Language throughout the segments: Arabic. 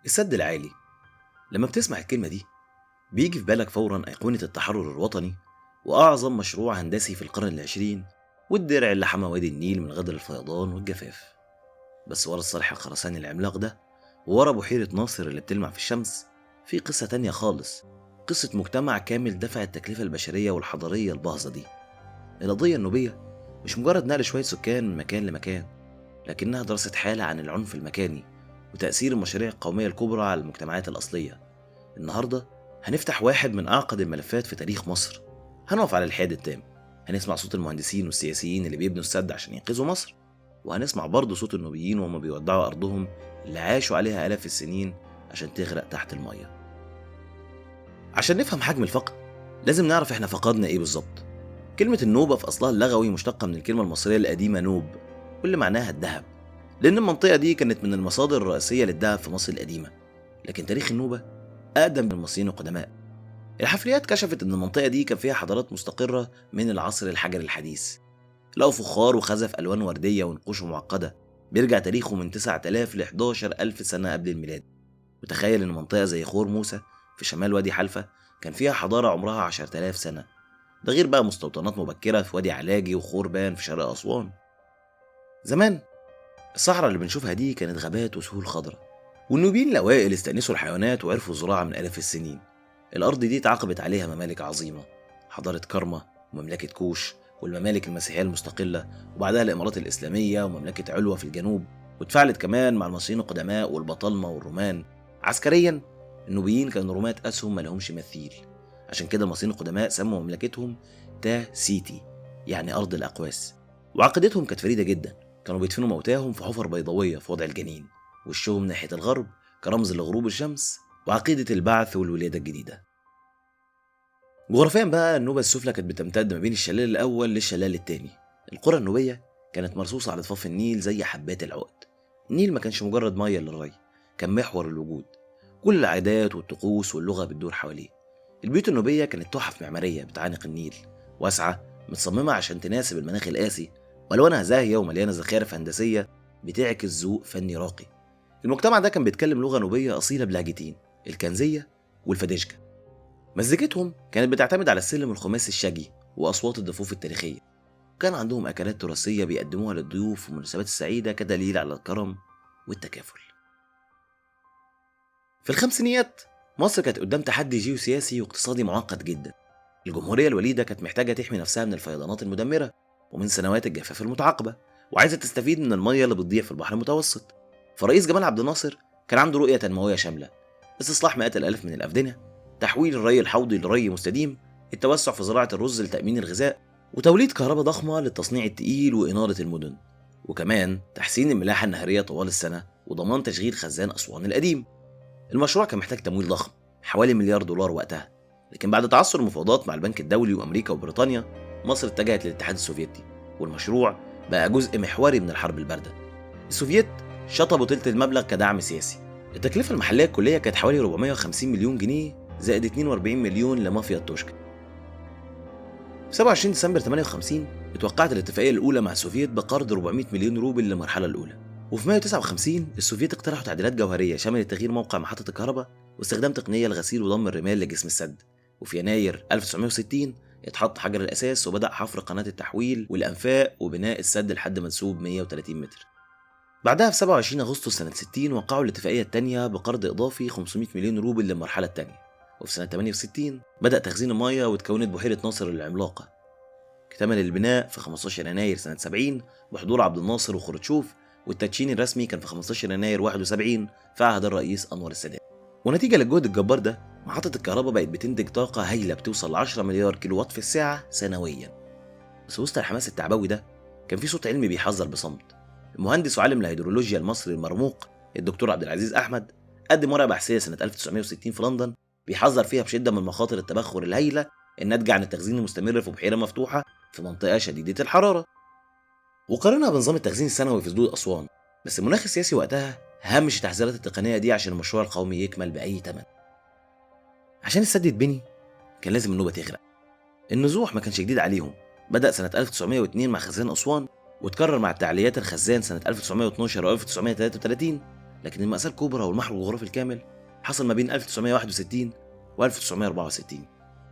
السد العالي. لما بتسمع الكلمة دي بيجي في بالك فورا أيقونة التحرر الوطني وأعظم مشروع هندسي في القرن العشرين، والدرع اللي حمى وادي النيل من غدر الفيضان والجفاف. بس ورا الصرح الخرساني العملاق ده وورا بحيرة ناصر اللي بتلمع في الشمس في قصة تانية خالص، قصة مجتمع كامل دفع التكلفة البشرية والحضارية الباهظة دي. القضية النوبية مش مجرد نقل شوية سكان من مكان لمكان، لكنها دراسة حالة عن العنف المكاني وتأثير المشاريع القومية الكبرى على المجتمعات الأصلية. النهاردة هنفتح واحد من أعقد الملفات في تاريخ مصر، هنقف على الحياد التام، هنسمع صوت المهندسين والسياسيين اللي بيبنوا السد عشان ينقذوا مصر، وهنسمع برضه صوت النوبيين وهم بيودعوا أرضهم اللي عاشوا عليها آلاف السنين عشان تغرق تحت المية. عشان نفهم حجم الفقد لازم نعرف احنا فقدنا ايه بالظبط. كلمة النوبة في أصلها اللغوي مشتقة من الكلمة المصرية القديمة نوب، واللي معناها الذهب، لأن المنطقة دي كانت من المصادر الرئيسية للذهب في مصر القديمة. لكن تاريخ النوبة أقدم من المصريين القدماء. الحفريات كشفت إن المنطقة دي كان فيها حضارات مستقرة من العصر الحجري الحديث. لقوا فخار وخزف ألوان وردية ونقوش معقدة بيرجع تاريخه من 9000 ل 11000 سنة قبل الميلاد. وتخيل إن منطقة زي خور موسى في شمال وادي حلفا كان فيها حضارة عمرها 10000 سنة. ده غير بقى مستوطنات مبكرة في وادي علاجي وخوربان في شرق أسوان. زمان الصحراء اللي بنشوفها دي كانت غابات وسهول خضراء، والنوبيين الأوائل استأنسوا الحيوانات وعرفوا الزراعة من آلاف السنين. الأرض دي اتعاقبت عليها ممالك عظيمة، حضارة كرما ومملكة كوش والممالك المسيحية المستقلة، وبعدها الإمارات الإسلامية ومملكة علوة في الجنوب، واتفاعلت كمان مع المصريين القدماء والبطالمة والرومان. عسكريا النوبيين كانوا رماة أسهم ملهمش مثيل، عشان كده المصريين القدماء سموا مملكتهم تا سيتي، يعني أرض الأقواس. وعقيدتهم كانت فريدة جدا، كانوا بيدفنوا موتاهم في حفر بيضاوية في وضع الجنين، وشهم ناحية الغرب كرمز لغروب الشمس وعقيدة البعث والولادة الجديدة. جغرافيا بقى النوبة السفلى كانت بتمتد ما بين الشلال الأول للشلال الثاني. القرى النوبية كانت مرصوصة على ضفاف النيل زي حبات العقد. النيل ما كانش مجرد مية للري، كان محور الوجود، كل العادات والطقوس واللغة بتدور حواليه. البيوت النوبية كانت تحف معمارية بتعانق النيل، واسعة متصممة عشان تناسب المناخ القاسي، والوانها زاهية ومليانة زخارف هندسية بتعكس ذوق فني راقي. المجتمع ده كان بيتكلم لغة نوبية أصيلة بلهجتين، الكنزية والفديشكا. مزيكتهم كانت بتعتمد على السلم الخماسي الشجي وأصوات الضفوف التاريخية. كان عندهم أكلات تراثية بيقدموها للضيوف في المناسبات السعيدة كدليل على الكرم والتكافل. في الخمسينيات مصر كانت قدام تحدي جيوسياسي واقتصادي معقد جدا. الجمهورية الوليدة كانت محتاجة تحمي نفسها من الفيضانات المدمرة ومن سنوات الجفاف المتعاقبة، وعايزة تستفيد من المية اللي بتضيع في البحر المتوسط. فرئيس جمال عبد الناصر كان عنده رؤية تنموية شاملة: استصلاح مئات الآلاف من الأفدنة، تحويل الري الحوضي لري مستديم، التوسع في زراعة الرز لتأمين الغذاء، وتوليد كهرباء ضخمة للتصنيع التقيل وإنارة المدن، وكمان تحسين الملاحة النهرية طوال السنة وضمان تشغيل خزان أسوان القديم. المشروع كان محتاج تمويل ضخم حوالي مليار دولار وقتها، لكن بعد تعثر المفاوضات مع البنك الدولي وأمريكا وبريطانيا مصر اتجهت للاتحاد السوفيتي، والمشروع بقى جزء محوري من الحرب الباردة. السوفييت شطبوا تلت المبلغ كدعم سياسي. التكلفة المحلية الكلية كانت حوالي 450 مليون جنيه زائد 42 مليون لمافيا التوشكا. في 27 ديسمبر 58 اتوقعت الاتفاقية الأولى مع السوفييت بقرض 400 مليون روبل للمرحلة الأولى. وفي مايو 59 السوفييت اقترحوا تعديلات جوهرية شملت تغيير موقع محطة الكهرباء واستخدام تقنية لغسيل وضم الرمال لجسم السد. وفي يناير 1960 اتحط حجر الأساس وبدأ حفر قناة التحويل والأنفاق وبناء السد لحد منسوب 130 متر. بعدها في 27 أغسطس سنة 60 وقعوا الاتفاقية الثانية بقرض إضافي 500 مليون روبل للمرحلة الثانية. وفي سنة 68 بدأ تخزين المياه وتكونت بحيرة ناصر العملاقة. اكتمل البناء في 15 يناير سنة 70 بحضور عبد الناصر وخروتشوف، والتدشين الرسمي كان في 15 يناير 71 في عهد الرئيس أنور السادات. ونتيجة للجهد الجبار ده محطة الكهرباء بقت بتنتج طاقة هائلة بتوصل ل 10 مليار كيلو وات في الساعة سنويا. بس وسط الحماس التعبوي ده كان في صوت علمي بيحذر بصمت. المهندس وعالم الهيدرولوجيا المصري المرموق الدكتور عبد العزيز أحمد قدم ورقة بحثية سنة 1960 في لندن بيحذر فيها بشدة من مخاطر التبخر الهائلة الناتجة عن التخزين المستمر في بحيرة مفتوحة في منطقة شديدة الحرارة، وقارنها بنظام التخزين السنوي في سدود أسوان. بس المناخ السياسي وقتها هامش التحذيرات التقنية دي عشان المشروع القومي يكمل بأي ثمن. عشان السد يتبني كان لازم النوبة تغرق. النزوح ما كانش جديد عليهم، بدأ سنة 1902 مع خزان أسوان، وتكرر مع تعليات الخزان سنة 1912 و 1933، لكن المأساة الكبرى والمحو الجغرافي الكامل حصل ما بين 1961 و 1964.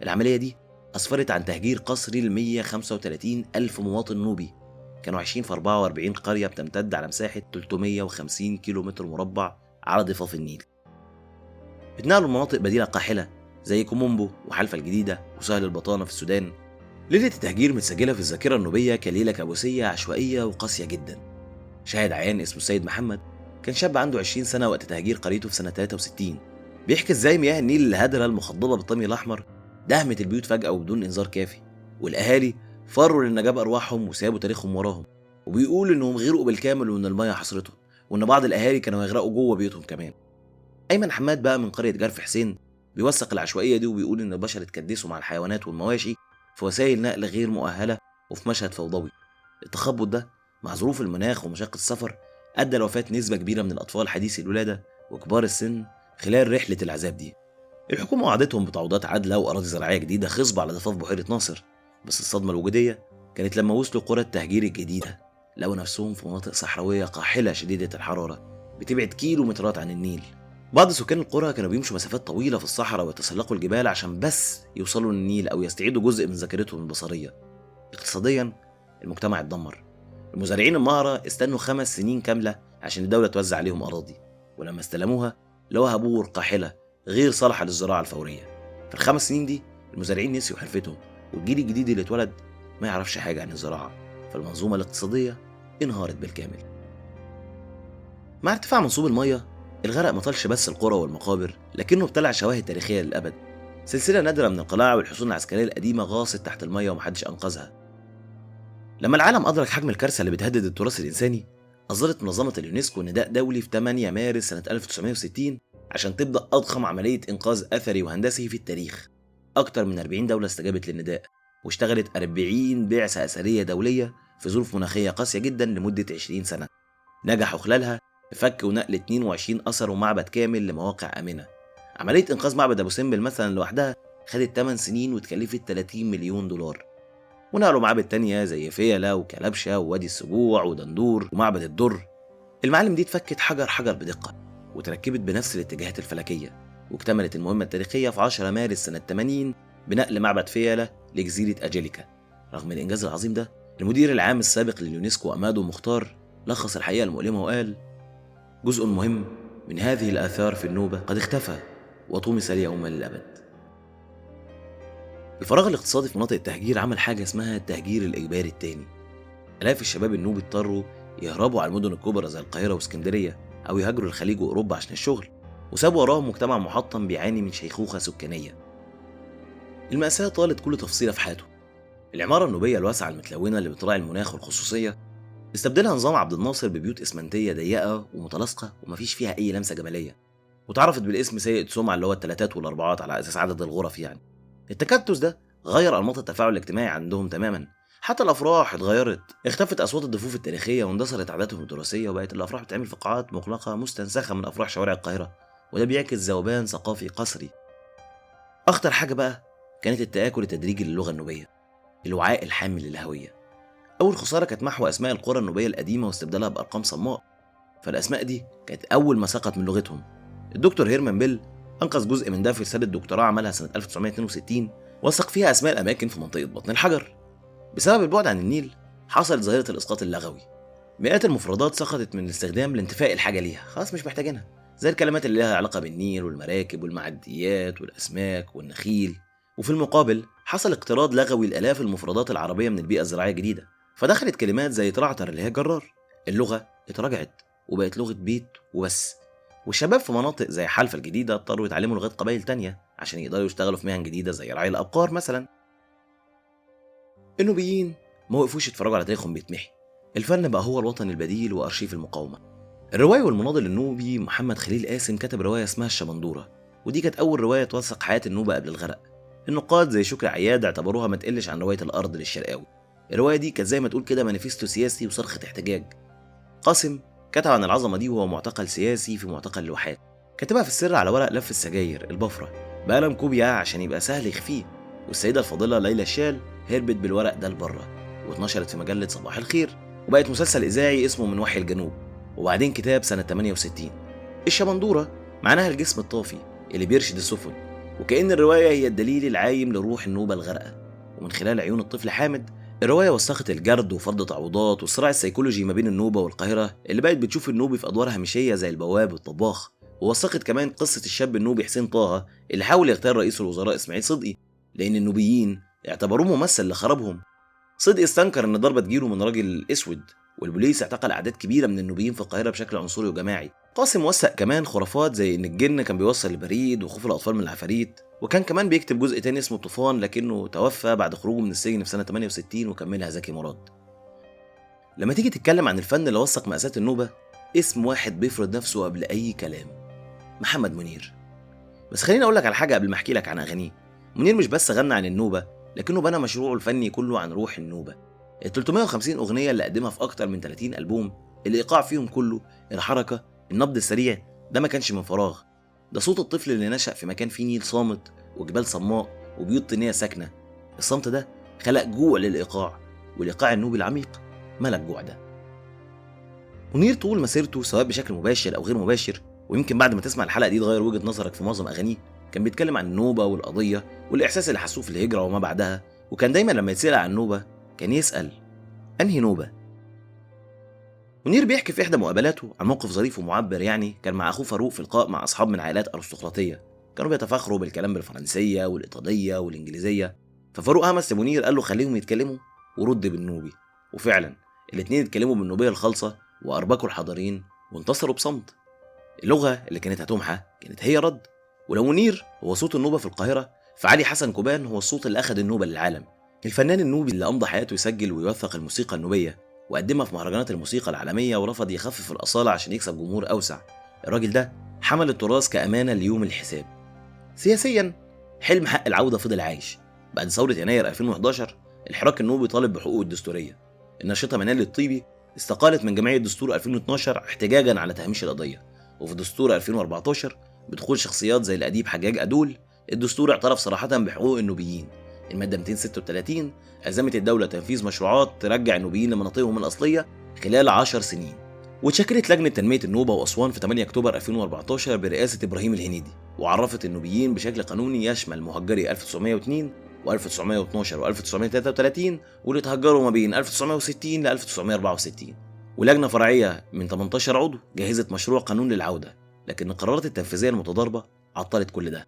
العملية دي أسفرت عن تهجير قسري ل 135 ألف مواطن نوبي كانوا عايشين في 44 قرية بتمتد على مساحة 350 كيلومتر مربع على ضفاف النيل. اتنقلوا لمناطق بديلة قاحلة زي كومومبو وحلفة الجديدة وسهل البطانة في السودان. ليلة التهجير متسجلة في الذاكرة النوبية كليلة كابوسية عشوائية وقاسية جدا. شاهد عيان اسمه السيد محمد كان شاب عنده 20 سنة وقت تهجير قريته في سنة 63. بيحكي ازاي مياه النيل الهادرة المخضبة بالطمي الأحمر دهمت البيوت فجأة وبدون إنذار كافي، والأهالي فروا للنجاة بأرواحهم وسابوا تاريخهم وراهم. وبيقول إنهم غرقوا بالكامل وإن المياه حصرتهم، وإن بعض الأهالي كانوا يغرقوا جوه بيوتهم كمان. أيمن حماد بقى من قرية جرف حسين بيوثق العشوائية دي وبيقول إن البشر اتكدسوا مع الحيوانات والمواشي في وسائل نقل غير مؤهلة وفي مشهد فوضوي. التخبط ده مع ظروف المناخ ومشاق السفر أدى لوفاة نسبة كبيرة من الأطفال حديثي الولادة وكبار السن خلال رحلة العذاب دي. الحكومة وعدتهم بتعويضات عادلة وأراضي زراعية جديدة خصبة على ضفاف بحيرة ناصر، بس الصدمة الوجودية كانت لما وصلوا قرى التهجير الجديدة لقوا نفسهم في مناطق صحراوية قاحلة شديدة الحرارة بتبعد كيلومترات عن النيل. بعض سكان القرى كانوا بيمشوا مسافات طويلة في الصحراء ويتسلقوا الجبال عشان بس يوصلوا للنيل أو يستعيدوا جزء من ذاكرتهم البصرية. اقتصاديا المجتمع اتدمر. المزارعين المهرة استنوا 5 سنين كاملة عشان الدولة توزع عليهم أراضي، ولما استلموها لقوها بور قاحلة غير صالحة للزراعة الفورية. في ال5 سنين دي المزارعين نسيوا حرفتهم، والجيل الجديد اللي اتولد ما يعرفش حاجة عن الزراعة، فالمنظومة الاقتصادية انهارت بالكامل. مع ارتفاع منسوب المية الغرق ما طالش بس القرى والمقابر، لكنه ابتلع شواهد تاريخية للأبد. سلسلة نادرة من القلاع والحصون العسكرية القديمة غاصت تحت المية ومحدش أنقذها. لما العالم أدرك حجم الكارثة اللي بتهدد التراث الإنساني، أصدرت منظمة اليونسكو نداء دولي في 8 مارس سنة 1960 عشان تبدأ أضخم عملية إنقاذ أثري وهندسي في التاريخ. أكتر من 40 دولة استجابت للنداء، واشتغلت 40 بعثة أثرية دولية في ظروف مناخية قاسية جدا لمدة 20 سنة. نجحوا خلالها في فك ونقل 22 أثر ومعبد كامل لمواقع آمنة. عملية إنقاذ معبد أبو سمبل مثلا لوحدها خدت 8 سنين وتكلفت 30 مليون دولار. ونقلوا معابد تانية زي فيلة وكلبشة ووادي السبوع ودندور ومعبد الدر. المعالم دي اتفكت حجر حجر بدقة وتركبت بنفس الاتجاهات الفلكية، واكتملت المهمة التاريخية في 10 مارس سنة 80 بنقل معبد فيلة لجزيرة أجيليكا. رغم الإنجاز العظيم ده، المدير العام السابق لليونسكو أمادو مختار لخص الحقيقة المؤلمة وقال: جزء مهم من هذه الآثار في النوبة قد اختفى وطمس اليوم للأبد. الفراغ الاقتصادي في مناطق التهجير عمل حاجة اسمها التهجير الإجباري التاني. آلاف الشباب النوبي اضطروا يهربوا على المدن الكبرى زي القاهرة واسكندرية أو يهاجروا الخليج وأوروبا عشان الشغل، وسابوا وراهم مجتمع محطم بيعاني من شيخوخة سكانية. المأساة طالت كل تفصيلة في حياته. العمارة النوبية الواسعة المتلونة اللي بتراعي المناخ والخصوصية استبدلها نظام عبد الناصر ببيوت إسمنتية ضيقة ومتلاصقة ومفيش فيها أي لمسة جمالية، وتعرفت بالاسم سيء السمعة اللي هو التلاتات والأربعات على أساس عدد الغرف. يعني التكتس ده غير أنماط التفاعل الاجتماعي عندهم تماما، حتى الأفراح اتغيرت، اختفت أصوات الضفوف التاريخية واندثرت عاداتهم التراثية، وبقت الأفراح بتعمل في قاعات مغلقة مستنسخة من أفراح شوارع القاهرة، وده بيعكس ذوبان ثقافي قسري. أخطر حاجة بقى كانت التآكل التدريجي للغة النوبية، الوعاء الحامل للهوية. أول خسارة كانت محو أسماء القرى النوبية القديمة واستبدالها بأرقام صماء، فالأسماء دي كانت أول ما سقط من لغتهم. الدكتور هيرمان بيل أنقذ جزء من ده في رسالة دكتوراه عملها سنة 1962 وثق فيها أسماء الأماكن في منطقة بطن الحجر. بسبب البعد عن النيل حصلت ظاهرة الإسقاط اللغوي، مئات المفردات سقطت من الاستخدام لانتفاء الحاجة ليها، خلاص مش محتاجينها، زي الكلمات اللي لها علاقة بالنيل والمراكب والمعديات والأسماك والنخيل. وفي المقابل حصل اقتراض لغوي لآلاف المفردات العربية من البيئة الزراعية الجديدة، فدخلت كلمات زي ترعتر اللي هي جرار. اللغة اتراجعت وبقت لغة بيت وبس، والشباب في مناطق زي حلفة الجديدة اضطروا يتعلموا لغات قبائل تانية عشان يقدروا يشتغلوا في مهن جديدة زي رعي الأبقار مثلا. النوبيين ما وقفوش يتفرجوا على تاريخهم بيتمحي، الفن بقى هو الوطن البديل وأرشيف المقاومة. الرواية والمناضل النوبي محمد خليل قاسم كتب رواية اسمها الشمندورة، ودي كانت أول رواية توثق حياة النوبة قبل الغرق. النقاد زي شكري عياد اعتبروها ما تقلش عن رواية الأرض للشرقاوي. الرواية دي كانت زي ما تقول كده مانيفستو سياسي وصرخة احتجاج. قاسم كتب عن العظمة دي وهو معتقل سياسي في معتقل الواحات، كتبها في السر على ورق لف السجاير البفرة بقلم كوبيا عشان يبقى سهل يخفيه، والسيدة الفاضلة ليلى الشال هربت بالورق ده لبره واتنشرت في مجلة صباح الخير، وبقت مسلسل إذاعي اسمه من وحي الجنوب، وبعدين كتاب سنة 68. الشمندورة معناها الجسم الطافي اللي بيرشد السفن، وكأن الرواية هي الدليل العايم لروح النوبة الغارقة. ومن خلال عيون الطفل حامد الرواية وثقت الجرد وفرض تعويضات والصراع السيكولوجي ما بين النوبة والقاهرة اللي بقت بتشوف النوبي في أدوار هامشية زي البواب والطباخ. ووثقت كمان قصة الشاب النوبي حسين طه اللي حاول يغتال رئيس الوزراء إسماعيل صدقي، لأن النوبيين اعتبروه ممثل لخرابهم. صدقي استنكر إن الضربة تجيله من راجل أسود، والبوليس اعتقل أعداد كبيرة من النوبيين في القاهرة بشكل عنصري وجماعي. قاسم وثق كمان خرافات زي إن الجن كان بيوصل البريد وخوف الأطفال من العفاريت، وكان كمان بيكتب جزء تاني اسمه الطوفان لكنه توفى بعد خروجه من السجن في سنة 68 وكملها زكي مراد. لما تيجي تتكلم عن الفن اللي وثق مأساة النوبة، اسم واحد بيفرض نفسه قبل أي كلام: محمد منير. بس خليني أقول لك على حاجة قبل ما أحكي لك عن أغانيه. منير مش بس غنى عن النوبة، لكنه بنى مشروعه الفني كله عن روح النوبة. ال 350 أغنية اللي قدمها في أكتر من 30 ألبوم، الإيقاع فيهم كله، الحركة، النبض السريع، ده ما كانش من فراغ. ده صوت الطفل اللي نشأ في مكان فيه نيل صامت وجبال صماء وبيوت طينية ساكنة. الصمت ده خلق جوع للإيقاع، والإيقاع النوبي العميق ملك جوع ده. منير طول مسيرته سواء بشكل مباشر أو غير مباشر، ويمكن بعد ما تسمع الحلقة دي تغير وجهة نظرك في معظم أغانيه، كان بيتكلم عن النوبة والقضية والإحساس اللي حسوه في الهجرة وما بعدها. وكان دايما لما يتسأل عن النوبة كان يسأل: أنهي نوبة؟ منير بيحكي في إحدى مقابلاته عن موقف ظريف ومعبر، كان مع أخوه فاروق في لقاء مع أصحاب من عائلات أرستقراطية، كانوا بيتفاخروا بالكلام بالفرنسية والإيطالية والإنجليزية. ففاروق همس لمنير قال له خليهم يتكلموا ورد بالنوبي. وفعلا الاتنين اتكلموا بالنوبية الخالصة وأربكوا الحضارين وانتصروا بصمت. اللغة اللي كانت هتمحى كانت هي رد. ولو منير هو صوت النوبة في القاهرة، فعلي حسن كوبان هو الصوت اللي أخد النوبة للعالم. الفنان النوبي اللي أمضى حياته يسجل ويوثق الموسيقى النوبية وقدمها في مهرجانات الموسيقى العالمية ورفض يخفف الأصالة عشان يكسب جمهور أوسع. الراجل ده حمل التراث كأمانة ليوم الحساب. سياسيا، حلم حق العودة فضل عايش. بعد ثورة يناير 2011 الحراك النوبي طالب بحقوقه الدستورية. الناشطة منال الطيبي استقالت من جمعية دستور 2012 احتجاجا على تهميش القضية. وفي دستور 2014 بدخول شخصيات زي الأديب حجاج أدول، الدستور اعترف صراحة بحقوق النوبيين. المادة 236 ألزمت الدولة تنفيذ مشروعات ترجع النوبيين لمناطقهم الأصلية خلال 10 سنين. وتشكلت لجنة تنمية النوبة وأسوان في 8 أكتوبر 2014 برئاسة إبراهيم الهنيدي، وعرفت النوبيين بشكل قانوني يشمل مهجري 1902 و1912 و1933 واللي تهجروا ما بين 1960 ل 1964. ولجنة فرعية من 18 عضو جهزت مشروع قانون للعودة، لكن القرارات التنفيذية المتضاربة عطلت كل ده.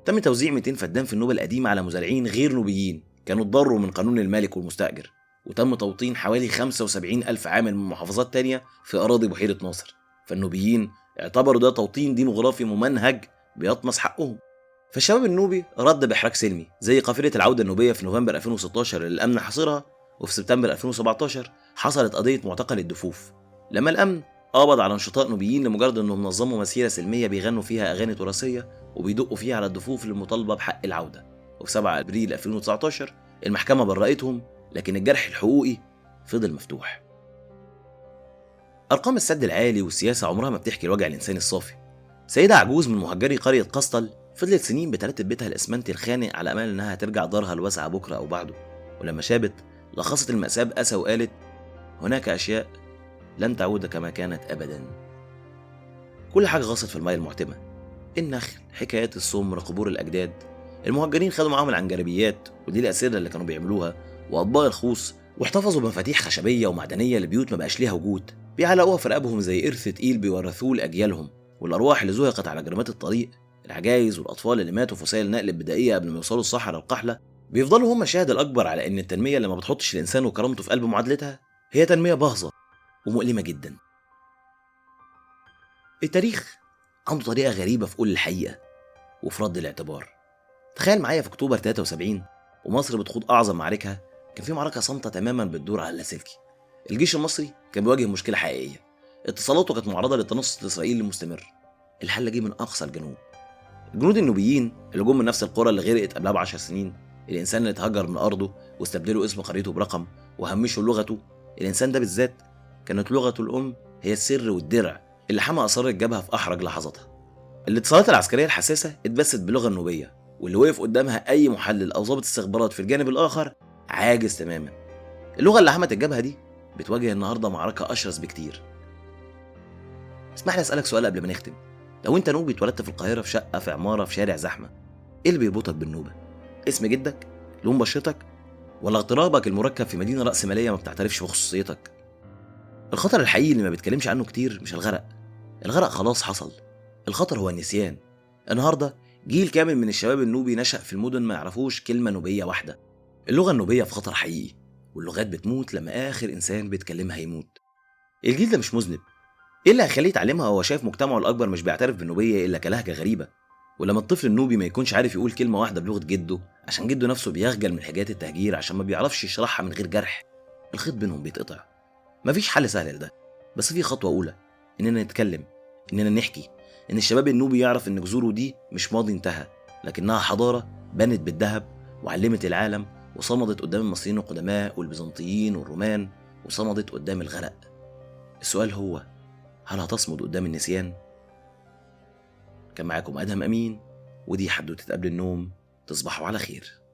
تم توزيع 200 فدان في النوبة القديمة على مزارعين غير نوبيين كانوا اتضروا من قانون المالك والمستأجر، وتم توطين حوالي 75,000 عامل من محافظات تانية في أراضي بحيرة ناصر. فالنوبيين اعتبروا ده توطين ديموغرافي ممنهج بيطمس حقهم. فالشباب النوبي رد بإحراج سلمي زي قافلة العودة النوبية في نوفمبر 2016 اللي الأمن حاصرها، وفي سبتمبر 2017 حصلت قضية معتقل الدفوف لما الأمن قبض على نشطاء نوبيين لمجرد انهم نظموا مسيرة سلمية بيغنوا فيها أغاني تراثية وبيدقوا فيها على الدفوف للمطالبة بحق العودة. وفي 7 أبريل 2019 المحكمة برأتهم، لكن الجرح الحقوقي فضل مفتوح. أرقام السد العالي والسياسة عمرها ما بتحكي الوجع الإنساني الصافي. سيدة عجوز من مهجري قرية قسطل فضلت سنين بترتب بيتها الإسمنتي الخانق على أمل إنها ترجع دارها الواسعة بكرة أو بعده، ولما شابت لخصت المأساة بأسى وقالت: هناك أشياء لن تعود كما كانت أبدا. كل حاجة غصت في المياه المعتمة: النخل، حكايات السمر، قبور الأجداد. المهجرين خدوا معاهم العنجربيات ودي الأسئلة اللي كانوا بيعملوها وأطباق الخوص، واحتفظوا بمفاتيح خشبية ومعدنية لبيوت ما بقاش ليها وجود بيعلقوها في رقابهم زي إرث تقيل بيورثوه لأجيالهم. والأرواح اللي زهقت على جرامات الطريق، العجايز والأطفال اللي ماتوا في وسائل النقل البدائية قبل ما يوصلوا الصحراء القحلة، بيفضلوا هم الشاهد الأكبر على إن التنمية اللي ما بتحطش الإنسان وكرامته في قلب معادلتها هي تنمية باهظة ومؤلمة جدا. التاريخ عنده طريقة غريبة في قول الحقيقة وفي رد الاعتبار. تخيل معايا في أكتوبر 73 ومصر بتخوض أعظم معاركها، كان في معركة صامتة تماما بتدور على اللاسلكي. الجيش المصري كان بيواجه مشكلة حقيقية، اتصالاته كانت معرضة للتنصت الإسرائيلي المستمر. الحل جه من أقصى الجنوب. الجنود النوبيين اللي جم من نفس القرى اللي غرقت قبلها ب10 سنين، الإنسان اللي اتهجر من أرضه واستبدلوا اسم قريته برقم وهمشوا لغته، الإنسان ده بالذات كانت لغته الأم هي السر والدرع اللي حمى أسرار الجبهة في أحرج لحظاتها. الاتصالات العسكرية الحساسة اتبثت باللغة النوبية، واللي وقف قدامها أي محلل أو ضابط استخبارات في الجانب الآخر عاجز تماما. اللغة اللي حمت الجبهة دي بتواجه النهاردة معركة أشرس بكتير. اسمح لي اسالك سؤال قبل ما نختم. لو انت نوبي اتولدت في القاهره في شقه في عماره في شارع زحمه، ايه اللي بيربطك بالنوبه؟ اسم جدك؟ لون بشرتك؟ ولا اغترابك المركب في مدينه راسماليه ما بتعترفش بخصوصيتك؟ الخطر الحقيقي اللي ما بيتكلمش عنه كتير مش الغرق. الغرق خلاص حصل. الخطر هو النسيان. النهارده جيل كامل من الشباب النوبي نشأ في المدن ما يعرفوش كلمه نوبيه واحده. اللغه النوبيه في خطر حقيقي، واللغات بتموت لما اخر انسان بيتكلمها يموت. الجيل ده مش مذنب. ايه اللي هيخليه يتعلمها وهو شايف مجتمعه الاكبر مش بيعترف بالنوبيه الا كلهجه غريبه؟ ولما الطفل النوبي ما يكونش عارف يقول كلمه واحده بلغه جده عشان جده نفسه بيخجل من حاجات التهجير عشان ما بيعرفش يشرحها من غير جرح، الخيط بينهم بيتقطع. مفيش حل سهل لده، بس في خطوه اولى: اننا نتكلم، اننا نحكي، ان الشباب النوبي يعرف ان جذوره دي مش ماضي انتهى، لكنها حضاره بنت بالذهب وعلمت العالم، وصمدت قدام المصريين القدماء والبيزنطيين والرومان، وصمدت قدام الغرق. السؤال هو: هل هتصمد قدام النسيان؟ كان معاكم أدهم أمين، ودي حدوتة قبل النوم. تصبحوا على خير.